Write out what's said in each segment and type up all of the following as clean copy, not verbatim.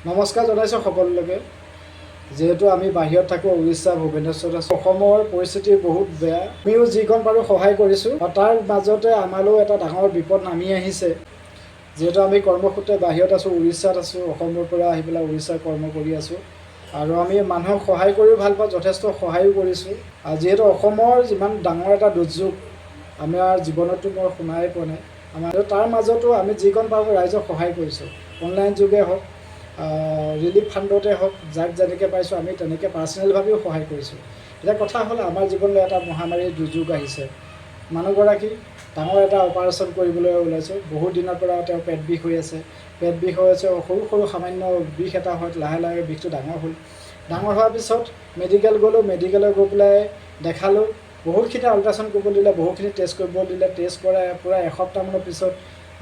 নমস্কাৰ জনাইছোঁ সকলোকে। যেহেতু আমি বাহিৰত থাকোঁ, উৰিষ্যা ভুৱনেশ্বৰত আছোঁ, অসমৰ পৰিস্থিতি বহুত বেয়া। আমিও যিকণ পাৰোঁ সহায় কৰিছোঁ, আৰু তাৰ মাজতে আমালৈও এটা ডাঙৰ বিপদ নামি আহিছে। যিহেতু আমি কৰ্মসূত্ৰে বাহিৰত আছোঁ, উৰিষ্যাত আছোঁ, অসমৰ পৰা আহি পেলাই উৰিষ্যাত কৰ্ম কৰি আছোঁ। আৰু আমি মানুহক সহায় কৰিও ভাল পাওঁ, যথেষ্ট সহায়ো কৰিছোঁ। আৰু যিহেতু অসমৰ যিমান ডাঙৰ এটা দুৰ্যোগ আমাৰ জীৱনতো মই শুনাই পোৱা নাই। আমাৰ তাৰ মাজতো আমি যিকণ পাৰোঁ ৰাইজক সহায় কৰিছোঁ। অনলাইন যোগে হওক, ৰিলিফ ফাণ্ডতে হওক, যাক যেনেকৈ পাইছোঁ আমি তেনেকৈ পাৰ্চনেলভাৱেও সহায় কৰিছোঁ। এতিয়া কথা হ'ল, আমাৰ জীৱনলৈ এটা মহামাৰীৰ দুৰ্যোগ আহিছে। মানুহগৰাকী ডাঙৰ এটা অপাৰেশ্যন কৰিবলৈ ওলাইছোঁ। বহুত দিনৰ পৰা তেওঁ পেট বিষ হৈ আছে। পেট বিষ হৈ আছে, সৰু সৰু সামান্য বিষ এটা হয়, লাহে লাহে বিষটো ডাঙৰ হ'ল। ডাঙৰ হোৱাৰ পিছত মেডিকেল গ'লোঁ, মেডিকেলত গৈ পেলাই দেখালোঁ। বহুতখিনি আল্ট্ৰাচাউণ্ড কৰিব দিলে, বহুতখিনি টেষ্ট কৰিব দিলে। টেষ্ট কৰাই পূৰা এসপ্তাহমানৰ পিছত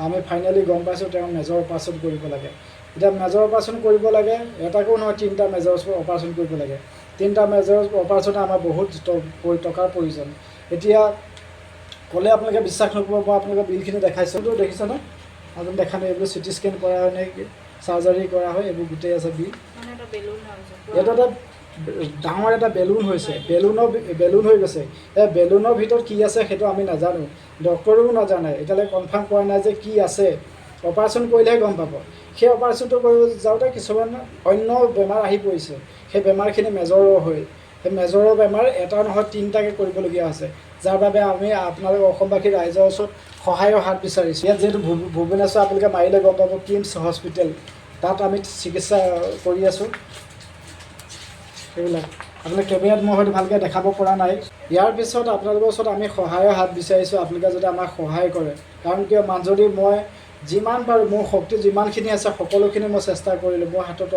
আমি ফাইনেলি গম পাইছোঁ তেওঁ মেজৰ অপাৰেশ্যন কৰিব লাগে। এতিয়া মেজৰ অপাৰেশ্যন কৰিব লাগে, এটাকো নহয়, 3টা মেজৰ অপাৰেশ্যন কৰিব লাগে। 3টা মেজৰ অপাৰেশ্যনে আমাৰ বহুত টকাৰ প্ৰয়োজন। এতিয়া ক'লে আপোনালোকে বিশ্বাস নকৰিব, মই আপোনালোকে বিলখিনি দেখাইছোঁ। দেখিছেনে? আপুনি দেখা নাই? এইবোৰ চিটি স্কেন কৰা হয় নে চাৰ্জাৰী কৰা হয়, এইবোৰ গোটেই আছে বিল। এইটো এটা ডাঙৰ এটা বেলুন হৈছে, বেলুন হৈ গৈছে। এই বেলুনৰ ভিতৰত কি আছে সেইটো আমি নাজানো, ডক্টৰেও নাজানে। এতিয়ালৈকে কনফাৰ্ম কৰা নাই যে কি আছে। অপাৰেশ্যন কৰিলেহে গম পাব। সেই অপাৰেশ্যনটো কৰিব যাওঁতে কিছুমান অন্য বেমাৰ আহি পৰিছে। সেই বেমাৰখিনি মেজৰৰ হয়। সেই মেজৰৰ বেমাৰ এটা নহয় 3টাকৈ কৰিবলগীয়া হৈছে, যাৰ বাবে আমি আপোনালোক অসমবাসী ৰাইজৰ ওচৰত সহায়ৰ হাত বিচাৰিছোঁ। ইয়াত যিহেতু ভুৱনেশ্বৰ আপোনালোকে মাৰিলে গম পাব, কিমছ হস্পিটেল, তাত আমি চিকিৎসা কৰি আছোঁ। সেইবিলাক আপোনালোকে কেমেৰাত মই হয়তো ভালকৈ দেখাব পৰা নাই। ইয়াৰ পিছত আপোনালোকৰ ওচৰত আমি সহায়ৰ হাত বিচাৰিছোঁ, আপোনালোকে যদি আমাক সহায় কৰে। কাৰণ কিয়, যদি মই যিমান পাৰোঁ, মোৰ শক্তি যিমানখিনি আছে সকলোখিনি মই চেষ্টা কৰিলোঁ। মোৰ হাতত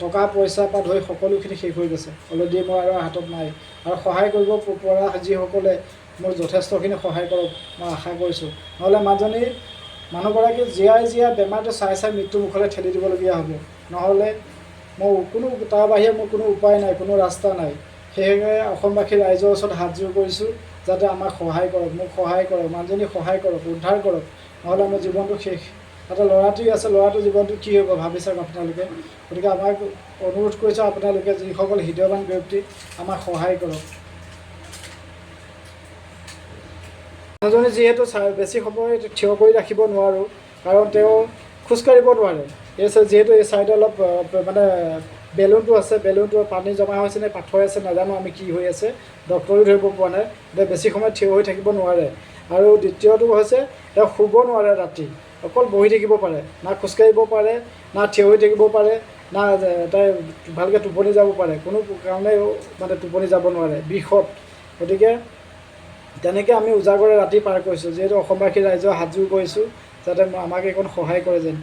টকা পইচাৰ পৰা ধৰি সকলোখিনি শেষ হৈ গৈছে অলৰেডি, মই আৰু হাতত নাই। আৰু সহায় কৰিব পৰা যিসকলে মোক যথেষ্টখিনি সহায় কৰক, মই আশা কৰিছোঁ। নহ'লে মানুহগৰাকী জীয়াই বেমাৰটো চাই মৃত্যু মুখলৈ ঠেলি দিবলগীয়া হ'ব। নহ'লে তাৰ বাহিৰে মোৰ কোনো উপায় নাই, কোনো ৰাস্তা নাই। সেয়েহে অসমবাসী ৰাইজৰ ওচৰত হাতযোৰ কৰিছোঁ, যাতে আমাক সহায় কৰক, মোক সহায় কৰক, মানুহজনীক সহায় কৰক, উদ্ধাৰ কৰক। নহ'লে মোৰ জীৱনটো শেষ। এটা ল'ৰাটোৱে আছে, ল'ৰাটোৰ জীৱনটো কি হ'ব ভাবি চাওক আপোনালোকে। গতিকে আমাক অনুৰোধ কৰিছোঁ, আপোনালোকে যিসকল হৃদয়ৱান ব্যক্তি, আমাক সহায় কৰক। মানুহজনী যিহেতু বেছি সময় থিয় কৰি ৰাখিব নোৱাৰোঁ, কাৰণ তেওঁ খোজকাঢ়িব নোৱাৰে। যিহেতু এই ছাইডে অলপ মানে বেলুনটো আছে, বেলুনটো পানী জমা হৈছে নে পাথৰ আছে নাজানো আমি, কি হৈ আছে ডক্টৰেও ধৰিব পৰা নাই। এতিয়া বেছি সময় থিয় হৈ থাকিব নোৱাৰে। আৰু দ্বিতীয়টো হৈছে, তেওঁ শুব নোৱাৰে ৰাতি, অকল বহি থাকিব পাৰে। না খোজকাঢ়িব পাৰে, না থিয় হৈ থাকিব পাৰে, না তাই ভালকৈ টোপনি যাব পাৰে। কোনো কাৰণেই মানে টোপনি যাব নোৱাৰে বিষত। গতিকে তেনেকৈ আমি উজাগৰে ৰাতি পাৰ কৰিছোঁ। যিহেতু অসমবাসী ৰাইজৰ হাতযোৰ কৰিছোঁ, যাতে আমাক এইকণ সহায় কৰে যেন।